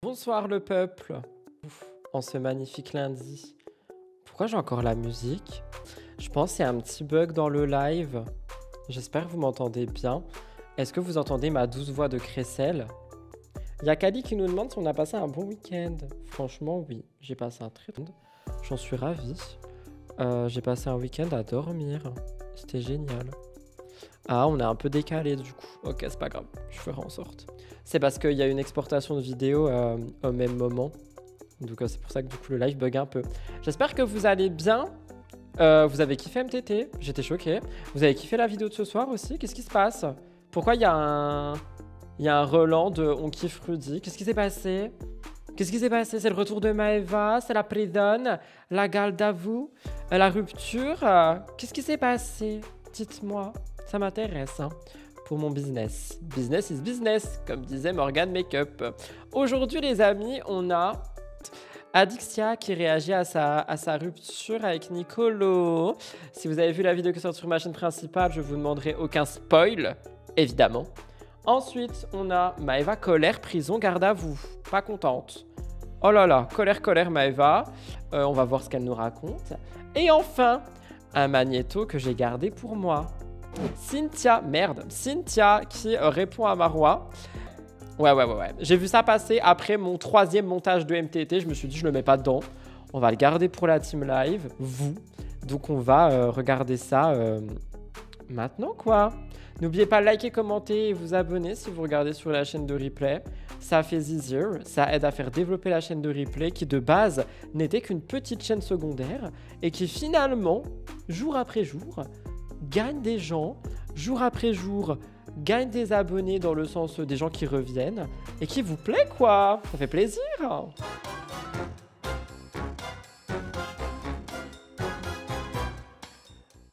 Bonsoir le peuple, en ce magnifique lundi. Pourquoi j'ai encore la musique? Je pense qu'il y a un petit bug dans le live. J'espère que vous m'entendez bien. Est-ce que vous entendez ma douce voix de crécelle? Il y a Kali qui nous demande si on a passé un bon week-end. Franchement, oui, j'ai passé un très bon week-end. J'en suis ravie. J'ai passé un week-end à dormir. C'était génial. Ah, on est un peu décalé du coup. Ok, c'est pas grave, je ferai en sorte. C'est parce qu'il y a une exportation de vidéo au même moment. Donc c'est pour ça que du coup le live bug un peu. J'espère que vous allez bien. Vous avez kiffé MTT, j'étais choqué. Vous avez kiffé la vidéo de ce soir aussi. Qu'est-ce qui se passe? Pourquoi il y a un relan de On kiffe Rudy? Qu'est-ce qui s'est passé? Qu'est-ce qui s'est passé? C'est le retour de Maeva? C'est la prison? La garde à vous? La rupture? Qu'est-ce qui s'est passé? Dites-moi, ça m'intéresse hein, pour mon business. Business is business, comme disait Morgan Makeup. Aujourd'hui les amis, on a Adixia qui réagit à sa rupture avec Nicolo. Si vous avez vu la vidéo qui sort sur ma chaîne principale, je vous demanderai aucun spoil, évidemment. Ensuite, on a Maeva colère, prison, garde à vous. Pas contente. Oh là là, colère Maeva. On va voir ce qu'elle nous raconte. Et enfin, un magnéto que j'ai gardé pour moi. Cynthia qui répond à Marois. Ouais. J'ai vu ça passer après mon 3e montage de MTT. Je me suis dit, je le mets pas dedans. On va le garder pour la team live, vous. Donc, on va regarder ça maintenant, quoi. N'oubliez pas de liker, commenter et vous abonner si vous regardez sur la chaîne de replay. Ça fait easier, ça aide à faire développer la chaîne de replay qui, de base, n'était qu'une petite chaîne secondaire et qui, finalement, jour après jour, gagne des gens, jour après jour, gagne des abonnés dans le sens des gens qui reviennent et qui vous plaît quoi, ça fait plaisir.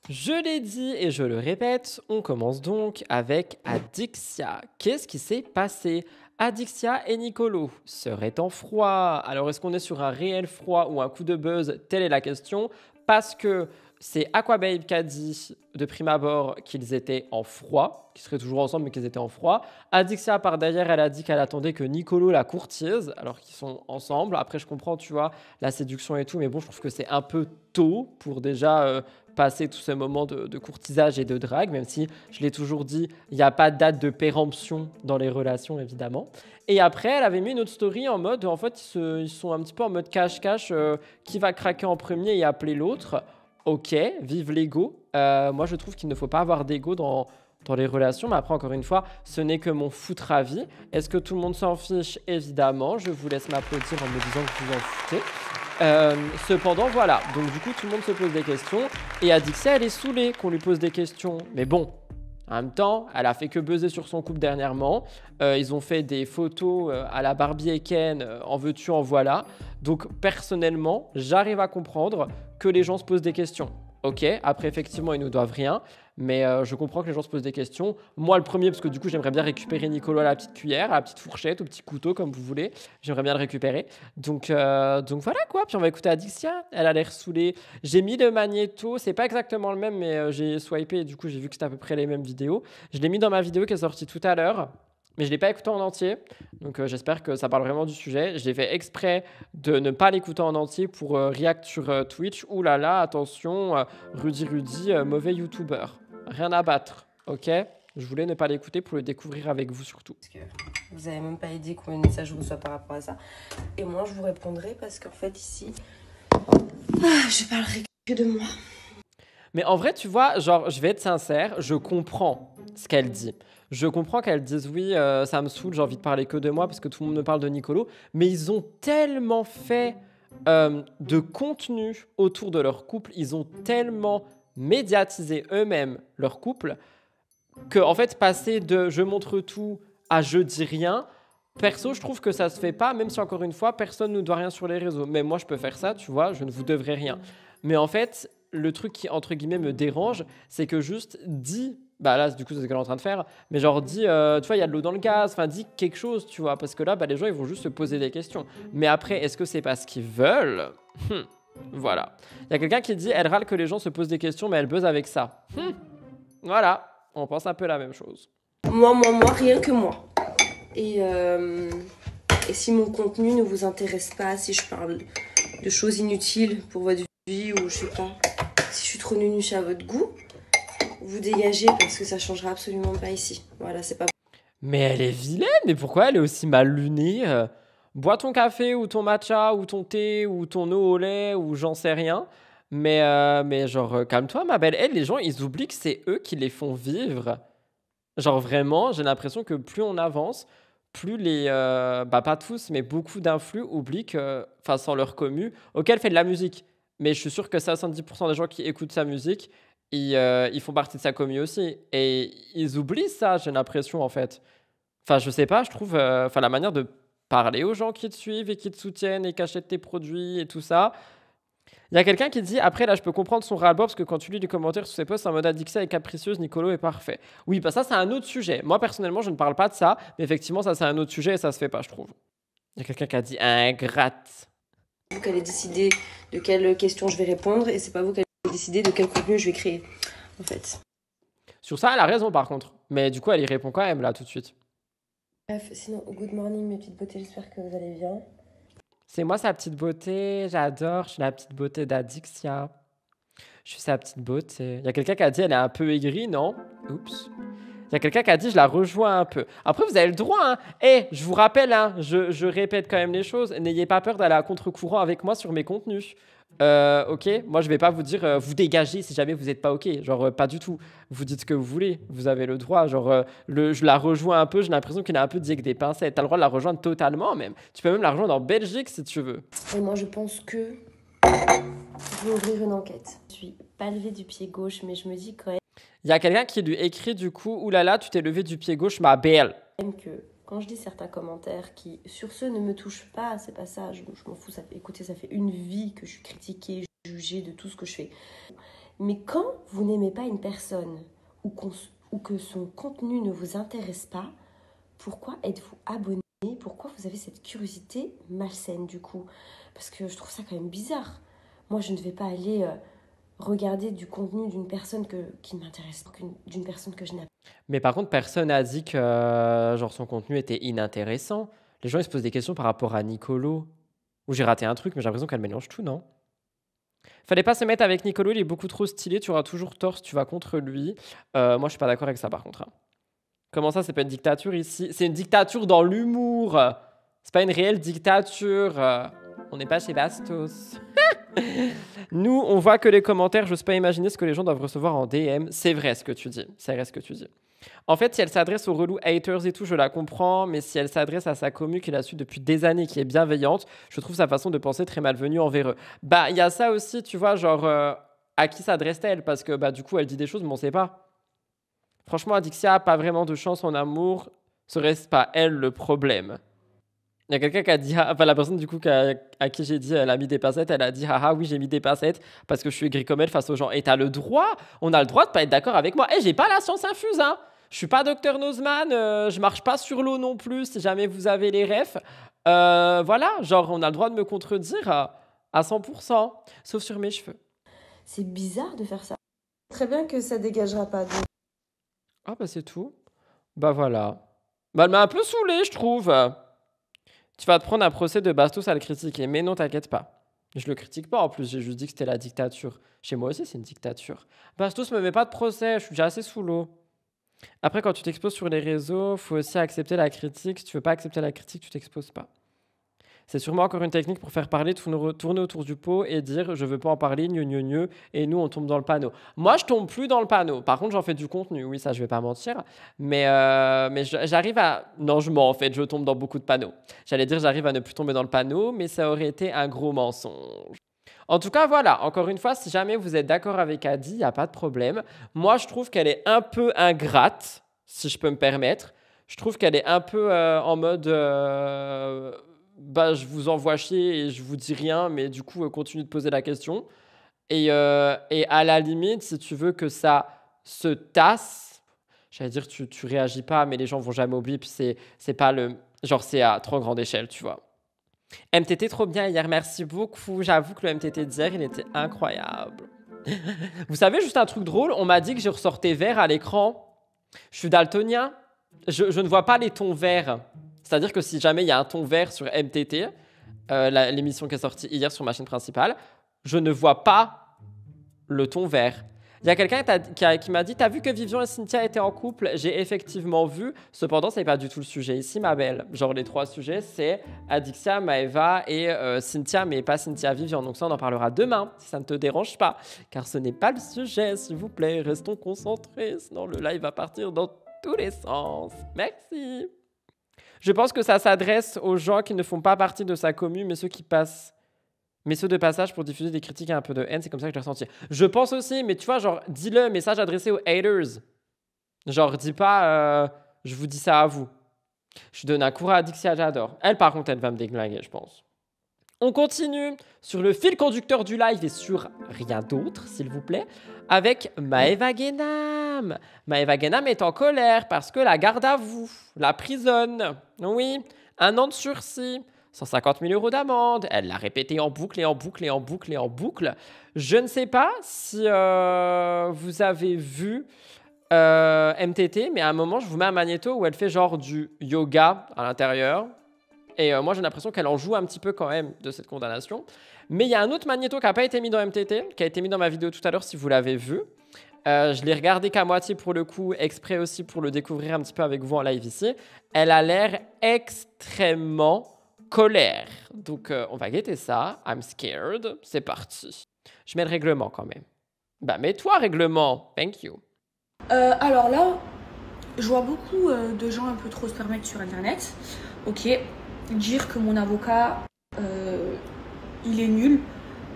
Je l'ai dit et je le répète, on commence donc avec Adixia. Qu'est-ce qui s'est passé? Adixia et Nicolo seraient en froid. Alors est-ce qu'on est sur un réel froid ou un coup de buzz? Telle est la question. Parce que c'est Aquababe qui a dit de prime abord qu'ils étaient en froid, qu'ils seraient toujours ensemble mais qu'ils étaient en froid. Adixia par derrière, elle a dit qu'elle attendait que Nicolo la courtise alors qu'ils sont ensemble. Après je comprends, tu vois, la séduction et tout, mais bon, je trouve que c'est un peu tôt pour déjà passer tout ce moment de courtisage et de drague, même si je l'ai toujours dit, il n'y a pas de date de péremption dans les relations évidemment. Et après, elle avait mis une autre story en mode, en fait, ils sont un petit peu en mode cache-cache, qui va craquer en premier et appeler l'autre. Ok, vive l'ego. Moi, je trouve qu'il ne faut pas avoir d'ego dans les relations. Mais après, encore une fois, ce n'est que mon foutre avis. Est-ce que tout le monde s'en fiche? Évidemment. Je vous laisse m'applaudir en me disant que vous en foutez. Cependant, voilà. Donc, du coup, tout le monde se pose des questions. Et Adixia, elle est saoulée qu'on lui pose des questions. Mais bon, en même temps, elle a fait que buzzer sur son couple dernièrement. Ils ont fait des photos à la Barbie et Ken, en veux-tu, en voilà. Donc, personnellement, j'arrive à comprendre que les gens se posent des questions. Ok, après, effectivement, ils ne nous doivent rien. Mais je comprends que les gens se posent des questions. Moi, le premier, parce que du coup, j'aimerais bien récupérer Nicolo à la petite cuillère, à la petite fourchette, au petit couteau, comme vous voulez. J'aimerais bien le récupérer. Donc voilà quoi. Puis on va écouter Adixia. Elle a l'air saoulée. J'ai mis le magnéto. C'est pas exactement le même, mais j'ai swipé et du coup, j'ai vu que c'était à peu près les mêmes vidéos. Je l'ai mis dans ma vidéo qui est sortie tout à l'heure. Mais je ne l'ai pas écouté en entier. Donc j'espère que ça parle vraiment du sujet. Je l'ai fait exprès de ne pas l'écouter en entier pour react sur Twitch. Ouh là là, attention, Rudy, mauvais YouTuber. Rien à battre, ok? Je voulais ne pas l'écouter pour le découvrir avec vous surtout. Parce que vous n'avez même pas idée combien de messages je reçois par rapport à ça. Et moi, je vous répondrai parce qu'en fait, ici, je parlerai que de moi. Mais en vrai, tu vois, genre, je vais être sincère, je comprends ce qu'elle dit. Je comprends qu'elle dise oui, ça me saoule, j'ai envie de parler que de moi parce que tout le monde me parle de Nicolo. Mais ils ont tellement fait de contenu autour de leur couple, ils ont tellement médiatisé eux-mêmes leur couple que, en fait, passer de je montre tout à je dis rien, perso, je trouve que ça se fait pas, même si encore une fois, personne ne nous doit rien sur les réseaux. Mais moi, je peux faire ça, tu vois, je ne vous devrai rien. Mais en fait, le truc qui, entre guillemets, me dérange, c'est que juste dis, bah là, du coup, c'est ce qu'elle est en train de faire, mais genre dis, tu vois, il y a de l'eau dans le gaz, enfin, dis quelque chose, tu vois, parce que là, bah, les gens, ils vont juste se poser des questions. Mais après, est-ce que c'est parce qu'ils veulent? Voilà. Il y a quelqu'un qui dit, elle râle que les gens se posent des questions, mais elle buzz avec ça. Voilà, on pense un peu la même chose. Moi, rien que moi. Et Et si mon contenu ne vous intéresse pas, si je parle de choses inutiles pour votre vie ou je sais pas, si je suis trop nunuche à votre goût, vous dégagez parce que ça changera absolument pas ici. Voilà, c'est pas... Mais elle est vilaine, mais pourquoi elle est aussi mal lunée bois ton café ou ton matcha ou ton thé ou ton eau au lait ou j'en sais rien. Mais genre, calme-toi, ma belle. Elle, les gens, ils oublient que c'est eux qui les font vivre. Genre, vraiment, j'ai l'impression que plus on avance, plus les. Bah, pas tous, mais beaucoup d'influx oublient que. Enfin, sans leur commu. Ok, elle fait de la musique. Mais je suis sûr que 70% des gens qui écoutent sa musique, ils font partie de sa commu aussi. Et ils oublient ça, j'ai l'impression, en fait. Enfin, je sais pas, je trouve. Enfin, la manière de parler aux gens qui te suivent et qui te soutiennent et qui achètent tes produits et tout ça. Il y a quelqu'un qui dit après, là, je peux comprendre son ras-le-bas parce que quand tu lis les commentaires sur ses posts en mode Adixia est capricieuse, Nicolo est parfait. Oui, bah ça, c'est un autre sujet. Moi, personnellement, je ne parle pas de ça, mais effectivement, ça, c'est un autre sujet et ça se fait pas, je trouve. Il y a quelqu'un qui a dit ingrate. vous qui allez décider de quelles questions je vais répondre et c'est pas vous qui allez décider de quel contenu je vais créer, en fait. Sur ça, elle a raison, par contre. Mais du coup, elle y répond quand même, là, tout de suite. Bref, sinon, good morning, mes petites beautés, j'espère que vous allez bien. C'est moi, sa petite beauté. J'adore. Je suis la petite beauté d'Adixia. Je suis sa petite beauté. Il y a quelqu'un qui a dit elle est un peu aigrie, non? Oups. Il y a quelqu'un qui a dit je la rejoins un peu. Après, vous avez le droit. Hein. Eh, je vous rappelle, hein, je répète quand même les choses. N'ayez pas peur d'aller à contre-courant avec moi sur mes contenus. Ok, moi je vais pas vous dire vous dégagez si jamais vous n'êtes pas ok. Genre, pas du tout. Vous dites ce que vous voulez. Vous avez le droit. Genre, je la rejoins un peu. J'ai l'impression qu'il a un peu dit avec des pincettes. T'as le droit de la rejoindre totalement, même. Tu peux même la rejoindre en Belgique si tu veux. Et moi, je pense que je vais ouvrir une enquête. Je suis pas levée du pied gauche, mais je me dis quand Il y a quelqu'un qui lui écrit du coup oulala, tu t'es levé du pied gauche, ma belle. même que quand je dis certains commentaires qui, sur ce, ne me touchent pas, c'est pas ça, je m'en fous. Écoutez, ça fait une vie que je suis critiquée, jugée de tout ce que je fais. Mais quand vous n'aimez pas une personne ou que son contenu ne vous intéresse pas, pourquoi êtes-vous abonné? Pourquoi vous avez cette curiosité malsaine du coup? Parce que je trouve ça quand même bizarre. Moi, je ne vais pas aller regarder du contenu d'une personne qui ne m'intéresse pas, d'une personne que je n'aime. Mais par contre, personne n'a dit que genre son contenu était inintéressant. Les gens ils se posent des questions par rapport à Nicolo. Ou j'ai raté un truc, mais j'ai l'impression qu'elle mélange tout, non? Fallait pas se mettre avec Nicolo, il est beaucoup trop stylé, tu auras toujours tort si tu vas contre lui. Moi, je suis pas d'accord avec ça par contre. Hein. Comment ça, c'est pas une dictature ici? C'est une dictature dans l'humour. C'est pas une réelle dictature. On n'est pas chez Bastos. Nous, on voit que les commentaires, j'ose pas imaginer ce que les gens doivent recevoir en DM. C'est vrai ce que tu dis. C'est vrai ce que tu dis. En fait, si elle s'adresse aux relous haters et tout, je la comprends. Mais si elle s'adresse à sa commu qu'il a su depuis des années, qui est bienveillante, je trouve sa façon de penser très malvenue envers eux. Bah, il y a ça aussi, tu vois, genre, à qui s'adresse-t-elle? Parce que, bah, du coup, elle dit des choses, mais on sait pas. Franchement, Adixia a pas vraiment de chance en amour. Serait-ce pas elle le problème? Il y a quelqu'un qui a dit, enfin la personne du coup à qui j'ai dit elle a mis des pincettes, elle a dit haha oui j'ai mis des pincettes parce que je suis aigri comme elle face aux gens. Et t'as le droit, on a le droit de pas être d'accord avec moi. Et j'ai pas la science infuse hein. Je suis pas Dr Nozman, je marche pas sur l'eau non plus si jamais vous avez les refs. Voilà, genre on a le droit de me contredire à 100%, sauf sur mes cheveux. C'est bizarre de faire ça. Très bien que ça dégagera pas. Donc. Ah bah c'est tout. Bah voilà. Bah elle m'a un peu saoulé je trouve. Tu vas te prendre un procès de Bastos à le critiquer. Mais non, t'inquiète pas. Je le critique pas en plus, j'ai juste dit que c'était la dictature. Chez moi aussi, c'est une dictature. Bastos me met pas de procès, je suis déjà assez sous l'eau. Après, quand tu t'exposes sur les réseaux, faut aussi accepter la critique. Si tu veux pas accepter la critique, tu t'exposes pas. C'est sûrement encore une technique pour faire parler, tourner autour du pot et dire je veux pas en parler, gneu, et nous on tombe dans le panneau. Moi je tombe plus dans le panneau. Par contre j'en fais du contenu, oui ça je vais pas mentir. Mais j'arrive à... Non je mens en fait, je tombe dans beaucoup de panneaux. J'allais dire j'arrive à ne plus tomber dans le panneau, mais ça aurait été un gros mensonge. En tout cas voilà, encore une fois, si jamais vous êtes d'accord avec Adi, il n'y a pas de problème. Moi je trouve qu'elle est un peu ingrate, si je peux me permettre. Je trouve qu'elle est un peu en mode... bah, je vous envoie chier et je vous dis rien, mais du coup, continue de poser la question. Et à la limite, si tu veux que ça se tasse, j'allais dire, tu réagis pas, mais les gens vont jamais oublier, puis c'est pas le... Genre, c'est à trop grande échelle, tu vois. MTT, trop bien hier, merci beaucoup. J'avoue que le MTT d'hier, il était incroyable. Vous savez, juste un truc drôle, on m'a dit que je ressortais vert à l'écran. Je suis daltonien, je ne vois pas les tons verts. C'est-à-dire que si jamais il y a un ton vert sur MTT, l'émission qui est sortie hier sur ma chaîne principale, je ne vois pas le ton vert. Il y a quelqu'un qui m'a dit « T'as vu que Vivian et Cynthia étaient en couple ?» J'ai effectivement vu. Cependant, ce n'est pas du tout le sujet ici, ma belle. Genre, les 3 sujets, c'est Adixia, Maeva et Cynthia, mais pas Cynthia Vivian. Donc ça, on en parlera demain, si ça ne te dérange pas. Car ce n'est pas le sujet, s'il vous plaît. Restons concentrés, sinon le live va partir dans tous les sens. Merci. Je pense que ça s'adresse aux gens qui ne font pas partie de sa commune, mais ceux qui passent... Mais ceux de passage pour diffuser des critiques et un peu de haine, c'est comme ça que je l'ai ressenti. Je pense aussi, mais tu vois, genre, dis-le, message adressé aux haters. Genre, dis pas, je vous dis ça à vous. Je donne un cours à Adixia, j'adore. Elle, par contre, elle va me déglinguer, je pense. On continue sur le fil conducteur du live et sur rien d'autre, s'il vous plaît, avec Maeva Guénam. Maeva Guénam est en colère parce que la garde à vous la prisonne. Oui, 1 an de sursis. 150 000 € d'amende. Elle l'a répété en boucle et en boucle et en boucle et en boucle. Je ne sais pas si vous avez vu MTT, mais à un moment, je vous mets un magnéto où elle fait genre du yoga à l'intérieur. Et moi, j'ai l'impression qu'elle en joue un petit peu quand même de cette condamnation. Mais il y a un autre magnéto qui n'a pas été mis dans MTT, qui a été mis dans ma vidéo tout à l'heure si vous l'avez vu. Je l'ai regardé qu'à moitié pour le coup, exprès aussi pour le découvrir un petit peu avec vous en live ici. Elle a l'air extrêmement colère. Donc, on va guetter ça. I'm scared. C'est parti. Je mets le règlement quand même. Bah, mets-toi règlement. Thank you. Alors là, je vois beaucoup de gens un peu trop se permettre sur Internet. Ok, dire que mon avocat, il est nul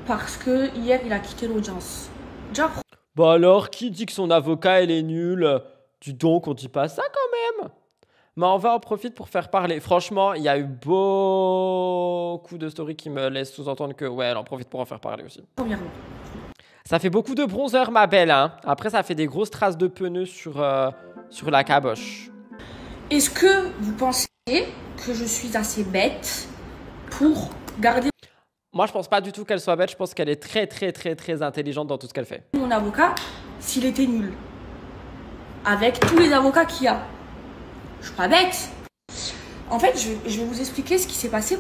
parce que hier, il a quitté l'audience. Déjà, bah alors, qui dit que son avocat, il est nul? Du donc, on dit pas ça quand même. Mais on va en profiter pour faire parler. Franchement, il y a eu beaucoup de stories qui me laissent sous-entendre que, ouais, elle en profite pour en faire parler aussi. premièrement. Ça fait beaucoup de bronzer, ma belle. Hein. Après, ça fait des grosses traces de pneus sur la caboche. Est-ce que vous pensez que je suis assez bête pour garder Moi, je pense pas du tout qu'elle soit bête. Je pense qu'elle est très, très, très, très intelligente dans tout ce qu'elle fait. mon avocat s'il était nul? Avec tous les avocats qu'il y a. Je suis pas bête. En fait, je vais vous expliquer ce qui s'est passé.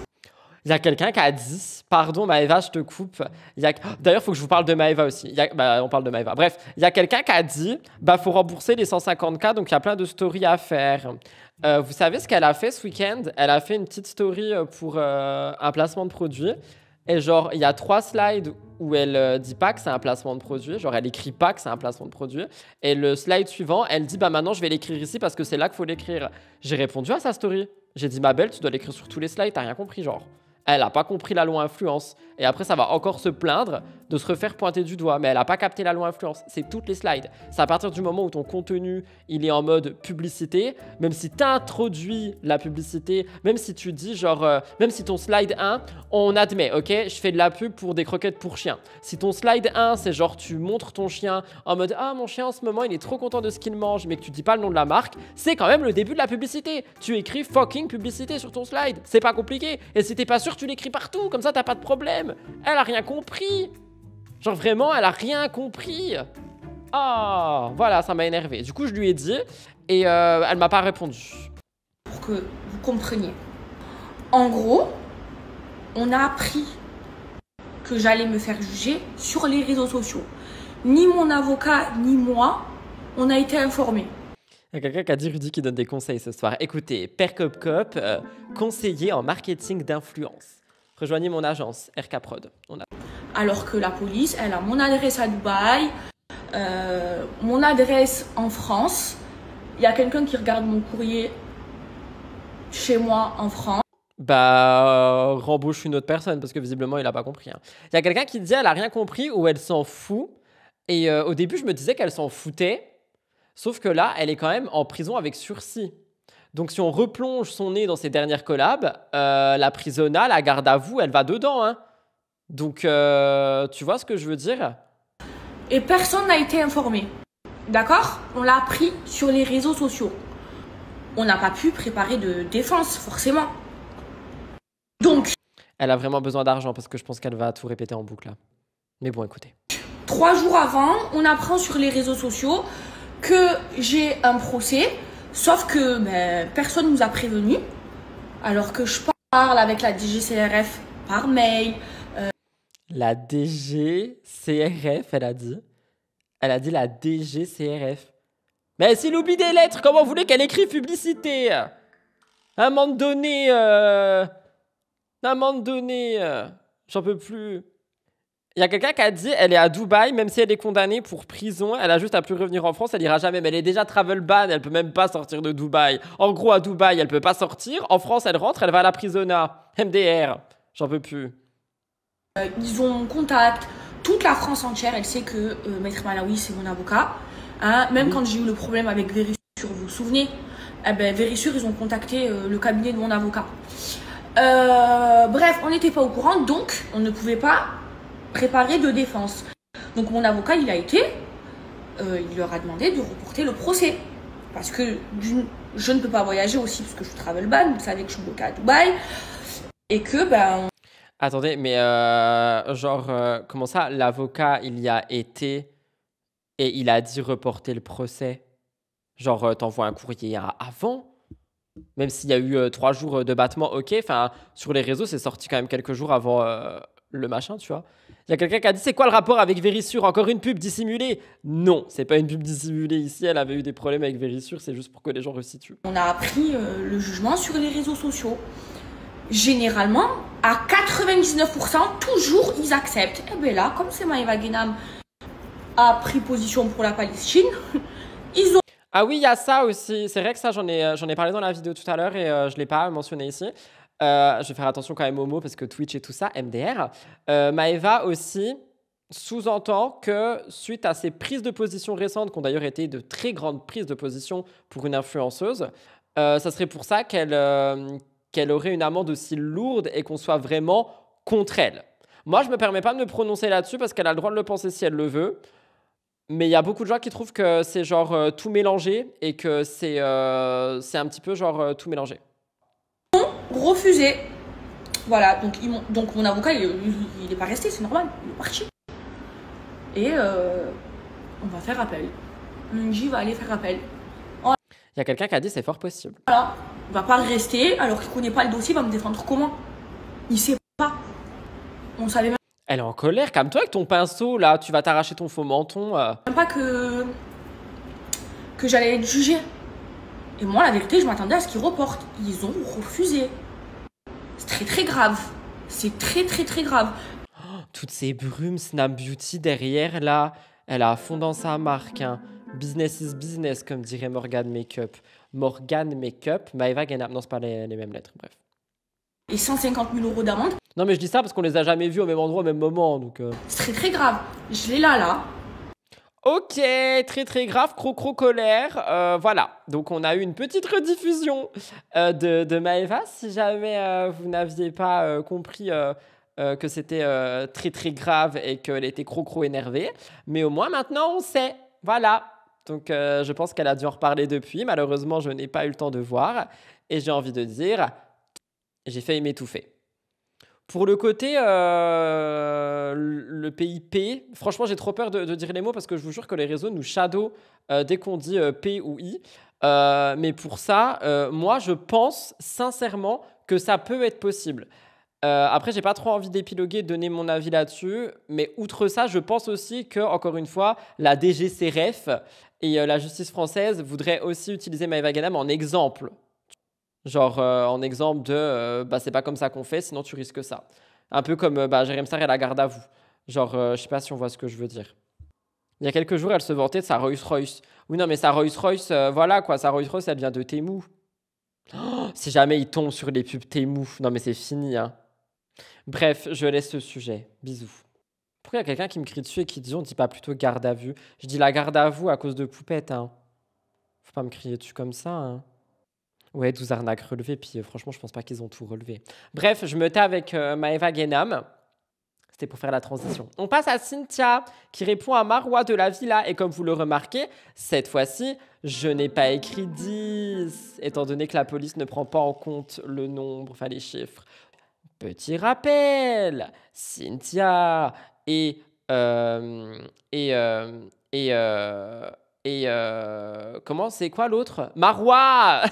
Il y a quelqu'un qui a dit, pardon Maeva, je te coupe. D'ailleurs, il faut que je vous parle de Maeva aussi. On parle de Maeva. Bref, il y a quelqu'un qui a dit, faut rembourser les 150K, donc il y a plein de stories à faire. Vous savez ce qu'elle a fait ce week-end? Elle a fait une petite story pour un placement de produit. Et genre, il y a 3 slides où elle dit pas que c'est un placement de produit. Genre, elle écrit pas que c'est un placement de produit. Et le slide suivant, elle dit, maintenant, je vais l'écrire ici parce que c'est là qu'il faut l'écrire. J'ai répondu à sa story. J'ai dit, ma belle, tu dois l'écrire sur tous les slides. T'as rien compris, genre. Elle n'a pas compris la loi influence. Et après, ça va encore se plaindre de se refaire pointer du doigt. Mais elle n'a pas capté la loi influence. C'est toutes les slides. C'est à partir du moment où ton contenu, il est en mode publicité. Même si tu introduis la publicité, même si tu dis genre... même si ton slide 1, on admet, ok? Je fais de la pub pour des croquettes pour chiens. Si ton slide 1, c'est genre tu montres ton chien en mode « Ah, mon chien en ce moment, il est trop content de ce qu'il mange », mais que tu dis pas le nom de la marque, c'est quand même le début de la publicité. Tu écris fucking publicité sur ton slide. C'est pas compliqué. Et si t'es pas sûr, tu l'écris partout. Comme ça, t'as pas de problème. Elle a rien compris. Genre vraiment, elle a rien compris. Ah, voilà, ça m'a énervé. Du coup, je lui ai dit et elle m'a pas répondu. Pour que vous compreniez. En gros, on a appris que j'allais me faire juger sur les réseaux sociaux. Ni mon avocat, ni moi, on a été informés. Il y a quelqu'un qui a dit Rudy qui donne des conseils ce soir. Écoutez, Père Cop Cop, conseiller en marketing d'influence. Rejoignez mon agence, RK Prod. Alors que la police, elle a mon adresse à Dubaï, mon adresse en France. Il y a quelqu'un qui regarde mon courrier chez moi en France. Rembauche une autre personne parce que visiblement, il n'a pas compris. Hein. Il y a quelqu'un qui dit elle n'a rien compris ou elle s'en fout. Et au début, je me disais qu'elle s'en foutait. Sauf que là, elle est quand même en prison avec sursis. Donc, si on replonge son nez dans ses dernières collabs, la prisonna, la garde à vous, elle va dedans. Hein. Donc, tu vois ce que je veux dire? Et personne n'a été informé. D'accord? On l'a appris sur les réseaux sociaux. On n'a pas pu préparer de défense, forcément. Donc... Elle a vraiment besoin d'argent parce que je pense qu'elle va tout répéter en boucle là. Mais bon, écoutez. 3 jours avant, on apprend sur les réseaux sociaux que j'ai un procès. Sauf que personne ne nous a prévenu. alors que je parle avec la DGCRF par mail. La DGCRF, elle a dit. Elle a dit la DGCRF. Mais s'il oublie des lettres, comment vous voulez qu'elle écrive publicité? À un moment donné, j'en peux plus. Il y a quelqu'un qui a dit elle est à Dubaï, même si elle est condamnée pour prison, elle a juste à plus revenir en France, elle ira jamais. Mais elle est déjà travel ban, elle peut même pas sortir de Dubaï. En gros, à Dubaï, elle peut pas sortir. En France, elle rentre, elle va à la prisona. MDR, j'en peux plus. Ils ont mon contact. Toute la France entière, elle sait que Maître Malawi, c'est mon avocat. Hein, même quand j'ai eu le problème avec Vérissure, vous vous souvenez, eh ben, Vérissure, ils ont contacté le cabinet de mon avocat. Bref, on n'était pas au courant, donc on ne pouvait pas préparer de défense. Donc mon avocat, il leur a demandé de reporter le procès. Parce que je ne peux pas voyager aussi parce que je suis travel ban, vous savez que je suis bloquée à Dubaï. Et que, Attendez, mais comment ça, l'avocat, il y a été et il a dit reporter le procès? Genre, t'envoies un courrier avant? Même s'il y a eu 3 jours de battement, ok. Enfin, sur les réseaux, c'est sorti quand même quelques jours avant le machin, tu vois. Il y a quelqu'un qui a dit c'est quoi le rapport avec Vérissure? Encore une pub dissimulée? Non, c'est pas une pub dissimulée ici. Elle avait eu des problèmes avec Vérissure, c'est juste pour que les gens resituent. On a appris le jugement sur les réseaux sociaux. Généralement, à 99%, toujours ils acceptent. Et bien là, comme c'est Maëva Guénam a pris position pour la Palestine, ils ont... Ah oui, il y a ça aussi. C'est vrai que ça, j'en ai parlé dans la vidéo tout à l'heure et je ne l'ai pas mentionné ici. Je vais faire attention quand même aux mots parce que Twitch et tout ça, MDR. Maëva aussi sous-entend que suite à ses prises de position récentes, qui ont d'ailleurs été de très grandes prises de position pour une influenceuse, ça serait pour ça qu'elle aurait une amende aussi lourde et qu'on soit vraiment contre elle. Moi, je ne me permets pas de me prononcer là-dessus parce qu'elle a le droit de le penser si elle le veut. Mais il y a beaucoup de gens qui trouvent que c'est genre tout mélangé et que c'est un petit peu genre tout mélangé. Refusé. Voilà, donc mon avocat, il est pas resté, c'est normal, il est parti. Et on va faire appel. Lungi va aller faire appel. Il y a quelqu'un qui a dit c'est fort possible. Voilà, il va pas rester alors qu'il connaît pas le dossier, il va me défendre comment? Il sait pas. On savait même Elle est en colère, calme-toi avec ton pinceau là, tu vas t'arracher ton faux menton. pas que j'allais être jugée. Et moi, la vérité, je m'attendais à ce qu'ils reportent. Ils ont refusé. C'est très très grave. C'est très très très grave. Toutes ces brumes Snap Beauty derrière là, elle a à fond dans sa marque. Hein. Business is business, comme dirait Morgan Makeup. Morgan Makeup, Maëva Guénam. Non, c'est pas les mêmes lettres, bref. Et 150 000 € d'amende. Non, mais je dis ça parce qu'on les a jamais vus au même endroit, au même moment. Donc, C'est très très grave. Je l'ai là. Ok, très très grave, cro colère. Voilà, donc on a eu une petite rediffusion de Maëva. Si jamais vous n'aviez pas compris que c'était très très grave et qu'elle était cro énervée. Mais au moins maintenant on sait. Voilà. Donc je pense qu'elle a dû en reparler depuis. Malheureusement, je n'ai pas eu le temps de voir. Et j'ai envie de dire, j'ai failli m'étouffer. Pour le côté le pays P, franchement, j'ai trop peur de dire les mots parce que je vous jure que les réseaux nous shadow dès qu'on dit P ou I. Mais pour ça, moi, je pense sincèrement que ça peut être possible. Après, j'ai pas trop envie d'épiloguer, de donner mon avis là-dessus. Mais outre ça, je pense aussi que, encore une fois, la DGCRF et la justice française voudraient aussi utiliser Maëva Guénam en exemple. Genre en exemple de c'est pas comme ça qu'on fait, sinon tu risques ça. Un peu comme Jérém Sarr et la garde à vous. Genre, je sais pas si on voit ce que je veux dire. Il y a quelques jours, elle se vantait de sa Rolls-Royce. Oui, non, mais sa Rolls-Royce, voilà quoi, sa Rolls-Royce, elle vient de Temu. Oh, si jamais il tombe sur les pubs Temu, non mais c'est fini, hein. Bref, je laisse ce sujet. Bisous. Pourquoi il y a quelqu'un qui me crie dessus et qui dit on dit pas plutôt garde à vue? Je dis la garde à vous à cause de Poupette, hein. Faut pas me crier dessus comme ça, hein. Ouais, 12 arnaques relevées, puis franchement, je pense pas qu'ils ont tout relevé. Bref, je me tais avec Maëva Guénam. C'était pour faire la transition. On passe à Cynthia, qui répond à Marois de la Villa. Et comme vous le remarquez, cette fois-ci, je n'ai pas écrit 10, étant donné que la police ne prend pas en compte le nombre, enfin les chiffres. Petit rappel, Cynthia et Et comment c'est quoi l'autre? Marwa.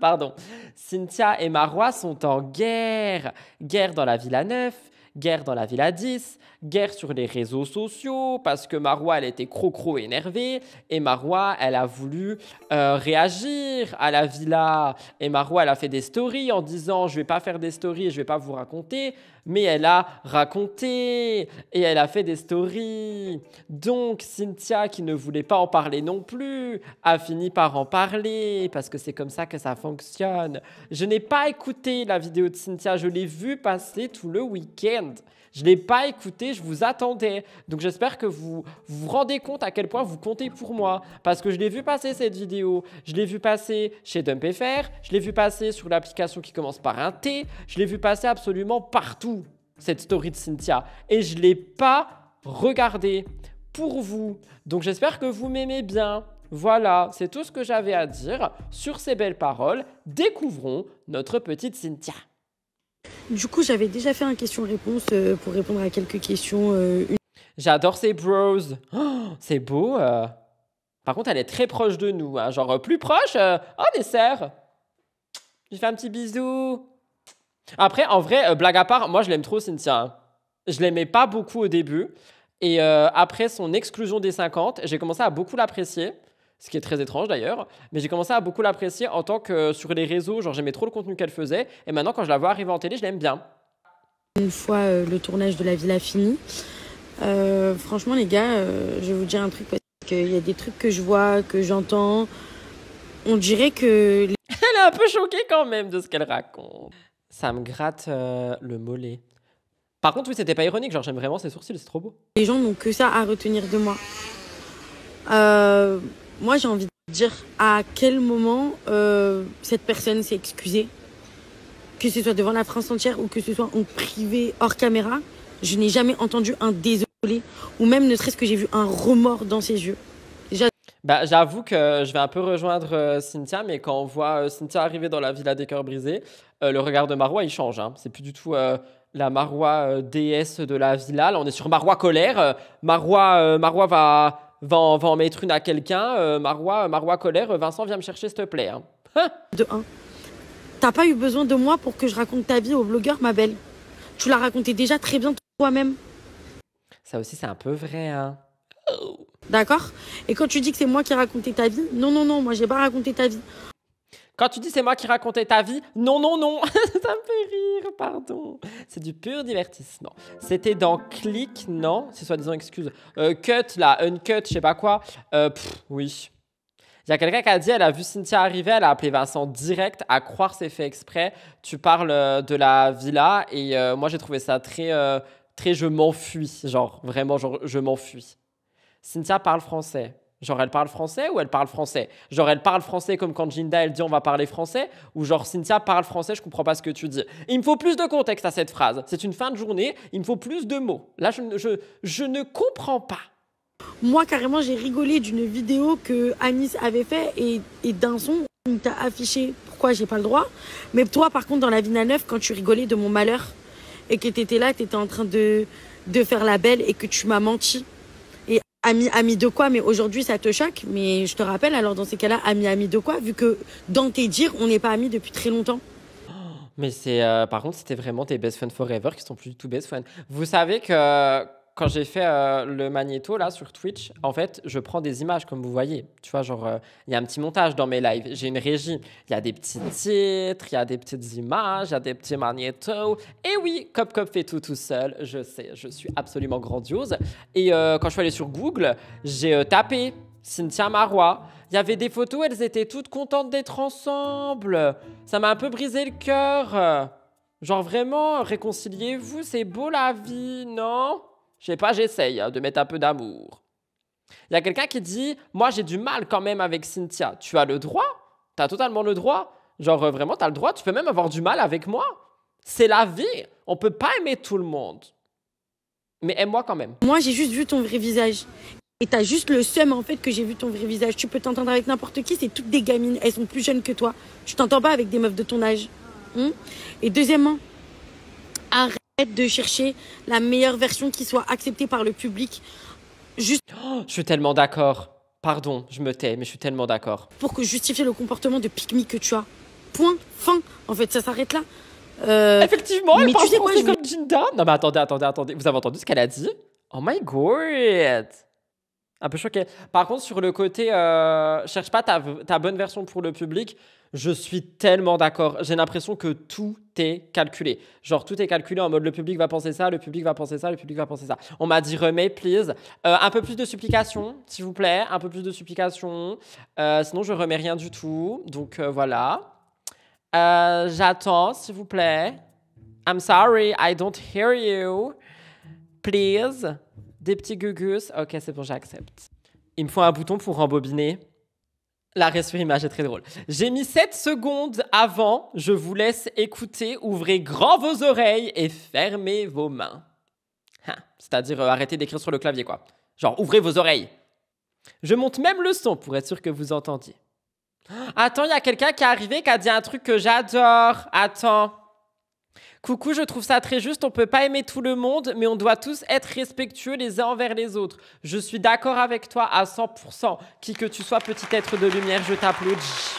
Pardon. Cynthia et Marwa sont en guerre. Guerre dans la Villa 9, guerre dans la Villa 10, guerre sur les réseaux sociaux parce que Marwa, elle était crocro énervée et Marwa, elle a voulu réagir à la villa. Et Marwa, elle a fait des stories en disant je vais pas faire des stories et je vais pas vous raconter, mais elle a raconté et elle a fait des stories. Donc Cynthia, qui ne voulait pas en parler non plus, a fini par en parler parce que c'est comme ça que ça fonctionne. Je n'ai pas écouté la vidéo de Cynthia, je l'ai vue passer tout le week-end. Je ne l'ai pas écouté, je vous attendais. Donc j'espère que vous rendez compte à quel point vous comptez pour moi. Parce que je l'ai vu passer cette vidéo. Je l'ai vu passer chez DumpFR. Je l'ai vu passer sur l'application qui commence par un T. Je l'ai vu passer absolument partout, cette story de Cynthia. Et je ne l'ai pas regardée pour vous. Donc j'espère que vous m'aimez bien. Voilà, c'est tout ce que j'avais à dire sur ces belles paroles. Découvrons notre petite Cynthia. Du coup, j'avais déjà fait un question-réponse pour répondre à quelques questions. J'adore ces bros. Oh, c'est beau. Par contre, elle est très proche de nous. Hein. Genre, plus proche. Oh, des sœurs. Je lui fais un petit bisou. Après, en vrai, blague à part, moi, je l'aime trop, Cynthia. Je l'aimais pas beaucoup au début. Et après son exclusion des 50, j'ai commencé à beaucoup l'apprécier. Ce qui est très étrange d'ailleurs, mais j'ai commencé à beaucoup l'apprécier en tant que sur les réseaux, genre j'aimais trop le contenu qu'elle faisait, et maintenant quand je la vois arriver en télé, je l'aime bien. Une fois le tournage de la villa fini, franchement les gars, je vais vous dire un truc, parce qu'il y a des trucs que je vois, que j'entends, on dirait que... Elle est un peu choquée quand même de ce qu'elle raconte. Ça me gratte le mollet. Par contre, oui, c'était pas ironique, genre j'aime vraiment ses sourcils, c'est trop beau. Les gens n'ont que ça à retenir de moi. Moi, j'ai envie de dire à quel moment cette personne s'est excusée, que ce soit devant la France entière ou que ce soit en privé, hors caméra. Je n'ai jamais entendu un désolé ou même ne serait-ce que j'ai vu un remords dans ses yeux. Bah, j'avoue que je vais un peu rejoindre Cynthia, mais quand on voit Cynthia arriver dans la Villa des Cœurs Brisés, le regard de Marwa, il change. Hein. C'est plus du tout la Marwa déesse de la villa. Là, on est sur Marwa colère. Marwa va en mettre une à quelqu'un. Marwa colère, Vincent, viens me chercher, s'il te plaît. Hein. De un, t'as pas eu besoin de moi pour que je raconte ta vie aux blogueurs, ma belle. Tu l'as raconté déjà très bien toi-même. Ça aussi, c'est un peu vrai. Hein. Oh. D'accord? Et quand tu dis que c'est moi qui ai raconté ta vie, non, moi, j'ai pas raconté ta vie. Quand tu dis c'est moi qui racontais ta vie, non. Ça me fait rire, pardon. C'est du pur divertissement. C'était dans Click, non? C'est soi-disant excuse. Cut, là, Uncut, je sais pas quoi. Oui. Il y a quelqu'un qui a dit, elle a vu Cynthia arriver, elle a appelé Vincent direct, à croire c'est fait exprès. Tu parles de la villa et moi j'ai trouvé ça très je m'enfuis. Genre, vraiment, genre, je m'enfuis. Cynthia parle français. Genre, elle parle français ou elle parle français? Genre, elle parle français comme quand Ginda, elle dit on va parler français? Ou genre, Cynthia parle français, je comprends pas ce que tu dis. Il me faut plus de contexte à cette phrase. C'est une fin de journée, il me faut plus de mots. Là, je ne comprends pas. Moi, carrément, j'ai rigolé d'une vidéo que Anis avait fait et d'un son, on t'a affiché pourquoi j'ai pas le droit. Mais toi, par contre, dans la Villa 9, quand tu rigolais de mon malheur et que t'étais là, t'étais en train de faire la belle et que tu m'as menti. Et ami de quoi? Mais aujourd'hui, ça te choque. Mais je te rappelle, alors dans ces cas-là, ami de quoi? Vu que dans tes dires, on n'est pas amis depuis très longtemps. Mais c'est par contre, c'était vraiment tes best friends forever qui sont plus du tout best friends. Vous savez que quand j'ai fait le magnéto là sur Twitch, en fait, je prends des images comme vous voyez. Tu vois, genre, il y a un petit montage dans mes lives. J'ai une régie. Il y a des petits titres, il y a des petites images, il y a des petits magnétos. Et oui, Cop fait tout seul. Je sais, je suis absolument grandiose. Et quand je suis allée sur Google, j'ai tapé Cynthia Marwa. Il y avait des photos, elles étaient toutes contentes d'être ensemble. Ça m'a un peu brisé le cœur. Genre vraiment, réconciliez-vous, c'est beau la vie, non? Je sais pas, j'essaye de mettre un peu d'amour. Il y a quelqu'un qui dit « Moi, j'ai du mal quand même avec Cynthia. » Tu as le droit. Tu as totalement le droit. Genre, vraiment, tu as le droit. Tu peux même avoir du mal avec moi. C'est la vie. On peut pas aimer tout le monde. Mais aime-moi quand même. Moi, j'ai juste vu ton vrai visage. Et t'as juste le seum, en fait, que j'ai vu ton vrai visage. Tu peux t'entendre avec n'importe qui. C'est toutes des gamines. Elles sont plus jeunes que toi. Tu t'entends pas avec des meufs de ton âge. Et deuxièmement, arrête de chercher la meilleure version qui soit acceptée par le public. Juste... Oh, je suis tellement d'accord. Pardon, je me tais, mais je suis tellement d'accord. Pour que justifier le comportement de pique-me que tu as. Point, fin. En fait, ça s'arrête là. Effectivement, elle mais parle tu sais quoi, français je vais- comme Jinda. Non mais attendez. Vous avez entendu ce qu'elle a dit? Oh my god. Un peu choqué. Par contre, sur le côté cherche pas ta bonne version pour le public, je suis tellement d'accord. J'ai l'impression que tout est calculé. Genre, tout est calculé en mode le public va penser ça, le public va penser ça, le public va penser ça. On m'a dit remets, please. Un peu plus de supplication, s'il vous plaît. Un peu plus de supplication. Sinon, je remets rien du tout. Donc, voilà. J'attends, s'il vous plaît. I'm sorry, I don't hear you. Please. Des petits gugus. Ok, c'est bon, j'accepte. Il me faut un bouton pour rembobiner. L'arrêt sur image est très drôle. J'ai mis 7 secondes avant. Je vous laisse écouter. Ouvrez grand vos oreilles et fermez vos mains. C'est-à-dire arrêtez d'écrire sur le clavier, quoi. Genre, ouvrez vos oreilles. Je monte même le son pour être sûr que vous entendiez. Attends, il y a quelqu'un qui est arrivé qui a dit un truc que j'adore. Attends. Coucou, je trouve ça très juste. On peut pas aimer tout le monde, mais on doit tous être respectueux les uns envers les autres. Je suis d'accord avec toi à 100%. Qui que tu sois, petit être de lumière, je t'applaudis.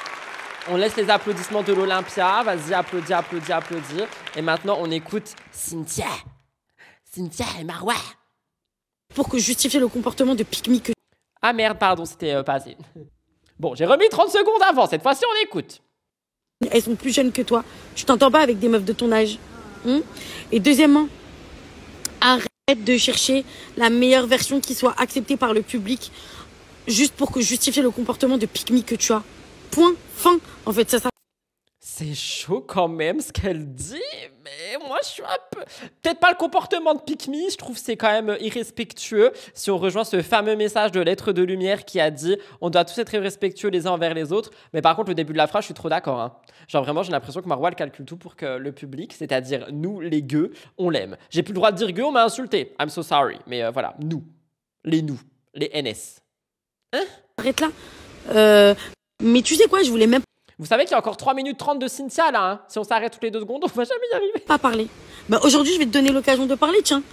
On laisse les applaudissements de l'Olympia. Vas-y, applaudis. Et maintenant, on écoute Cynthia. Cynthia et Marwa. Pour que justifier le comportement de pique-me que... Ah merde, pardon, c'était passé. Bon, j'ai remis 30 secondes avant. Cette fois-ci, on écoute. Elles sont plus jeunes que toi. Tu t'entends pas avec des meufs de ton âge. Et deuxièmement, arrête de chercher la meilleure version qui soit acceptée par le public juste pour que justifier le comportement de pique-me que tu as. Point, fin. En fait, ça. C'est chaud quand même ce qu'elle dit, mais moi je suis un peu... Peut-être pas le comportement de Pick Me, je trouve que c'est quand même irrespectueux. Si on rejoint ce fameux message de l'être de lumière qui a dit on doit tous être respectueux les uns envers les autres. Mais par contre, le début de la phrase, je suis trop d'accord. Hein. Genre vraiment, j'ai l'impression que Marwa, elle calcule tout pour que le public, c'est-à-dire nous, les gueux, on l'aime. J'ai plus le droit de dire gueux, on m'a insulté. I'm so sorry. Mais voilà, nous, les NS. Hein? Arrête là. Mais tu sais quoi, je voulais même Vous savez qu'il y a encore 3 minutes 30 de Cynthia là, hein. Si on s'arrête toutes les 2 secondes, on va jamais y arriver. pas parler. Bah, aujourd'hui, je vais te donner l'occasion de parler, tiens.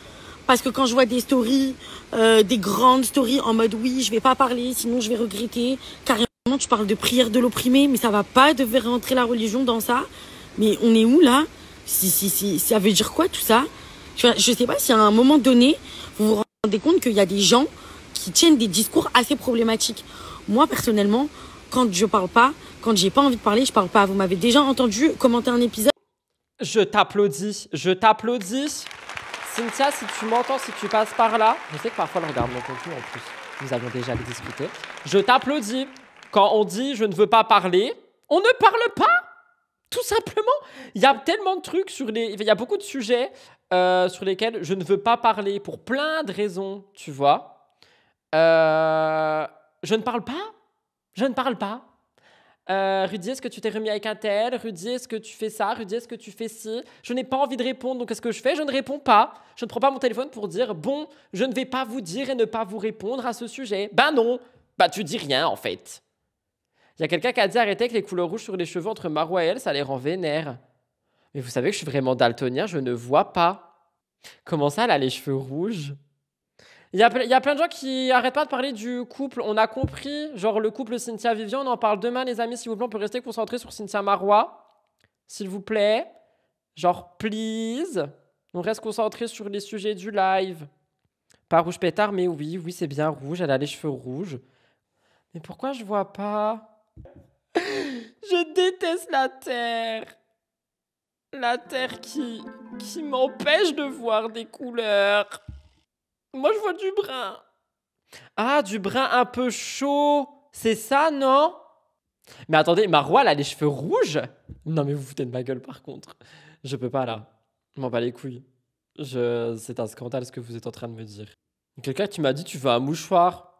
Parce que quand je vois des stories, des grandes stories en mode oui, je vais pas parler, sinon je vais regretter. Carrément, tu parles de prière de l'opprimé, mais ça va pas de faire rentrer la religion dans ça. Mais on est où là? Si, ça veut dire quoi tout ça? Je sais pas si à un moment donné, vous vous rendez compte qu'il y a des gens qui tiennent des discours assez problématiques. Moi, personnellement, quand je parle pas, quand j'ai pas envie de parler, je parle pas. Vous m'avez déjà entendu commenter un épisode? Je t'applaudis. Cynthia, si tu m'entends, si tu passes par là, je sais que parfois elle regarde mon contenu en plus. Nous avons déjà discuté. Je t'applaudis. Quand on dit je ne veux pas parler, on ne parle pas. Tout simplement. Il y a tellement de trucs il y a beaucoup de sujets sur lesquels je ne veux pas parler pour plein de raisons, tu vois. Je ne parle pas. Rudy, est-ce que tu t'es remis avec un tel? Rudy, est-ce que tu fais ça? Rudy, est-ce que tu fais ci? Je n'ai pas envie de répondre, donc qu'est-ce que je fais? Je ne réponds pas. Je ne prends pas mon téléphone pour dire bon, je ne vais pas vous dire et ne pas vous répondre à ce sujet. Ben non, tu dis rien en fait. Il y a quelqu'un qui a dit arrêtez avec les couleurs rouges sur les cheveux entre Marwa et elle, ça les rend vénères. Mais vous savez que je suis vraiment daltonien, je ne vois pas. Comment ça, elle a les cheveux rouges? Il y a plein de gens qui arrêtent pas de parler du couple. On a compris, genre le couple Cynthia-Vivian, on en parle demain, les amis, s'il vous plaît. On peut rester concentré sur Cynthia-Marwa, s'il vous plaît. Genre, please. On reste concentré sur les sujets du live. Pas rouge pétard, mais oui, c'est bien rouge. Elle a les cheveux rouges. Mais pourquoi je vois pas? Je déteste la terre. La terre qui m'empêche de voir des couleurs. Moi, je vois du brun. Ah, du brun un peu chaud. C'est ça, non? Mais attendez, Marwa, elle a les cheveux rouges? Non, mais vous foutez de ma gueule, par contre. Je peux pas, là. Je m'en bats les couilles. C'est un scandale, ce que vous êtes en train de me dire. Quelqu'un qui m'a dit, tu veux un mouchoir?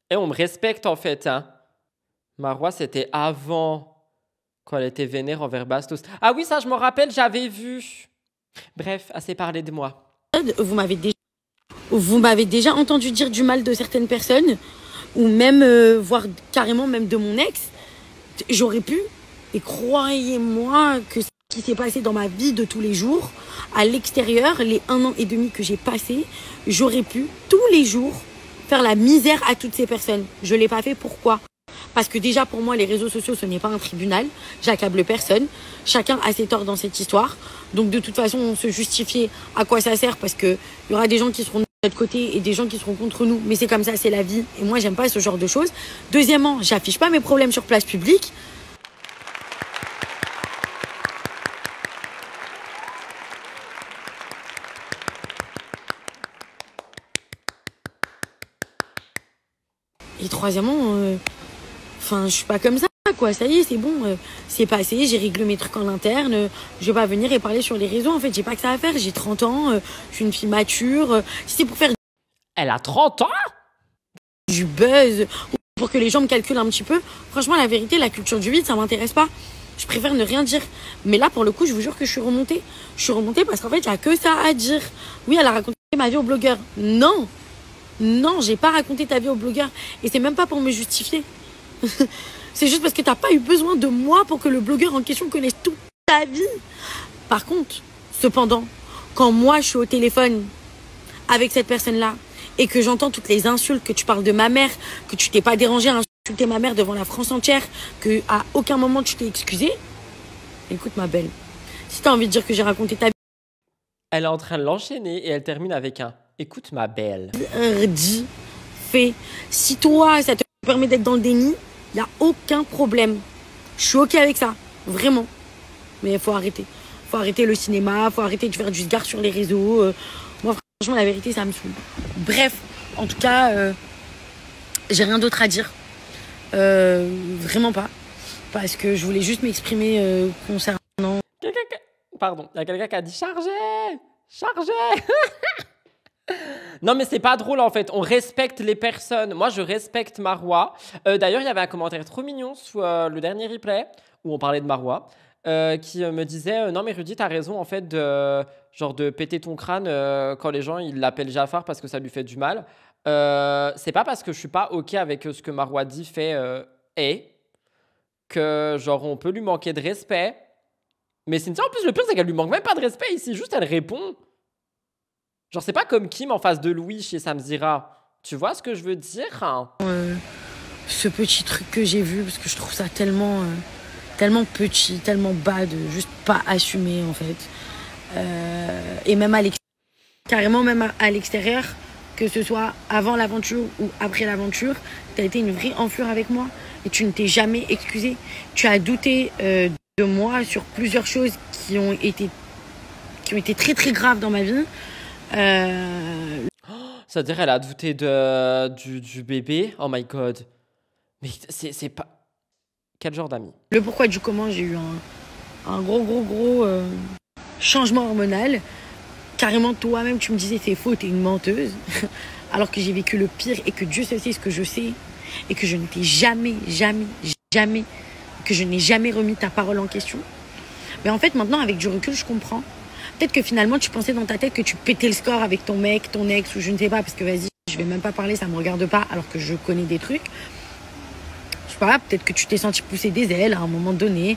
Et on me respecte, en fait, hein. Marwa, c'était avant, quand elle était vénère envers Bastos. Ah oui, ça, je m'en rappelle, j'avais vu. Bref, assez parlé de moi. Vous m'avez déjà entendu dire du mal de certaines personnes, ou même, voire carrément même de mon ex. J'aurais pu, et croyez-moi que ce qui s'est passé dans ma vie de tous les jours, à l'extérieur, les 1 an et demi que j'ai passé, j'aurais pu tous les jours faire la misère à toutes ces personnes. Je l'ai pas fait, pourquoi? Parce que déjà, pour moi, les réseaux sociaux, ce n'est pas un tribunal. J'accable personne. Chacun a ses torts dans cette histoire. Donc, de toute façon, se justifier à quoi ça sert, parce qu'il y aura des gens qui seront de notre côté et des gens qui seront contre nous. Mais c'est comme ça, c'est la vie. Et moi, j'aime pas ce genre de choses. Deuxièmement, j'affiche pas mes problèmes sur place publique. Et troisièmement, je suis pas comme ça, quoi. Ça y est, c'est bon, c'est passé, j'ai réglé mes trucs en interne. Je vais pas venir et parler sur les réseaux. En fait, j'ai pas que ça à faire. J'ai 30 ans, je suis une fille mature. Si c'est pour faire Elle a 30 ans? du buzz, ou pour que les gens me calculent un petit peu, franchement, la vérité, la culture du vide, ça m'intéresse pas. Je préfère ne rien dire. Mais là, pour le coup, je vous jure que je suis remontée. Je suis remontée parce qu'en fait, il y a que ça à dire. Oui, elle a raconté ma vie au blogueur. Non, non, j'ai pas raconté ta vie au blogueur. Et c'est même pas pour me justifier. C'est juste parce que t'as pas eu besoin de moi pour que le blogueur en question connaisse toute ta vie. Par contre, cependant, quand moi je suis au téléphone avec cette personne-là et que j'entends toutes les insultes, que tu parles de ma mère, que tu t'es pas dérangé à insulter ma mère devant la France entière, que à aucun moment tu t'es excusé, écoute ma belle, si t'as envie de dire que j'ai raconté ta vie, Elle est en train de l'enchaîner et elle termine avec un « Écoute ma belle ». dis, fais. Si toi, ça te permet d'être dans le déni, il n'y a aucun problème. Je suis OK avec ça, vraiment. Mais il faut arrêter. Faut arrêter le cinéma, faut arrêter de faire du sgare sur les réseaux. Moi, franchement, la vérité, ça me saoule. Bref, en tout cas, j'ai rien d'autre à dire. Vraiment pas. Parce que je voulais juste m'exprimer concernant... Pardon, il y a quelqu'un qui a dit « Chargez ! Chargez !» Non, mais c'est pas drôle en fait. On respecte les personnes. Moi, je respecte Marois. D'ailleurs, il y avait un commentaire trop mignon sous le dernier replay où on parlait de Marois qui me disait non, mais Rudy, t'as raison en fait de péter ton crâne quand les gens ils l'appellent Jafar parce que ça lui fait du mal. C'est pas parce que je suis pas OK avec ce que Marois dit, fait que genre on peut lui manquer de respect. Mais Cynthia, en plus, le pire, c'est qu'elle lui manque même pas de respect ici. Juste, elle répond. Genre, c'est pas comme Kim en face de Louis chez Samzira. Tu vois ce que je veux dire? Ce petit truc que j'ai vu, parce que je trouve ça tellement petit, tellement bas, de juste pas assumer, en fait. Et même carrément même à l'extérieur, que ce soit avant l'aventure ou après l'aventure, t'as été une vraie enflure avec moi. Et tu ne t'es jamais excusée. Tu as douté de moi sur plusieurs choses qui ont été très très graves dans ma vie. C'est-à-dire, elle a douté du bébé. Oh my god. Mais c'est pas... Quel genre d'amis? Le pourquoi du comment, j'ai eu un gros changement hormonal. Carrément, toi-même, tu me disais c'est faux, t'es une menteuse. Alors que j'ai vécu le pire et que Dieu seul sait ce que je sais. Et que je ne t'ai jamais, que je n'ai jamais remis ta parole en question. Mais en fait, maintenant, avec du recul, je comprends. Peut-être que finalement, tu pensais dans ta tête que tu pétais le score avec ton mec, ton ex, ou je ne sais pas, parce que vas-y, je vais même pas parler, ça me regarde pas, alors que je connais des trucs. Je sais pas, peut-être que tu t'es senti pousser des ailes à un moment donné.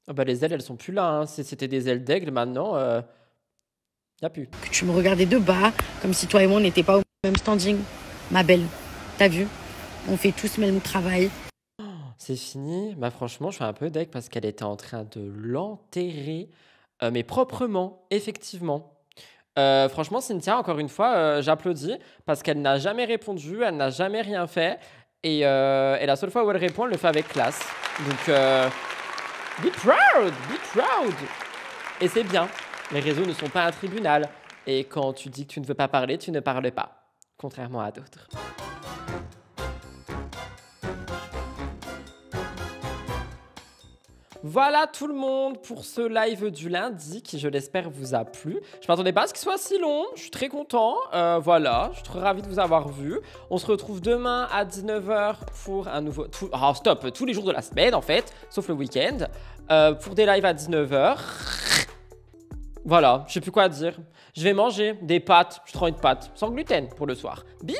Oh bah, les ailes, elles sont plus là. Hein. C'était des ailes d'aigle, maintenant, y a plus. Que tu me regardais de bas, comme si toi et moi, on n'était pas au même standing. Ma belle, t'as vu? On fait tous le même travail. C'est fini. Bah franchement, je suis un peu deg parce qu'elle était en train de l'enterrer, mais proprement, effectivement. Franchement, Cynthia, encore une fois, j'applaudis parce qu'elle n'a jamais répondu, elle n'a jamais rien fait. Et la seule fois où elle répond, elle le fait avec classe. Donc, be proud, be proud. Et c'est bien. Les réseaux ne sont pas un tribunal. Et quand tu dis que tu ne veux pas parler, tu ne parles pas. Contrairement à d'autres. Voilà tout le monde pour ce live du lundi qui, je l'espère, vous a plu. Je m'attendais pas à ce qu'il soit si long. Je suis très content. Voilà, je suis très ravie de vous avoir vu. On se retrouve demain à 19h pour un nouveau... tous les jours de la semaine en fait, sauf le week-end. Pour des lives à 19h. Voilà, je sais plus quoi dire. Je vais manger des pâtes. Je prends une pâte sans gluten pour le soir. Bisous.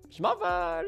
Je m'envole.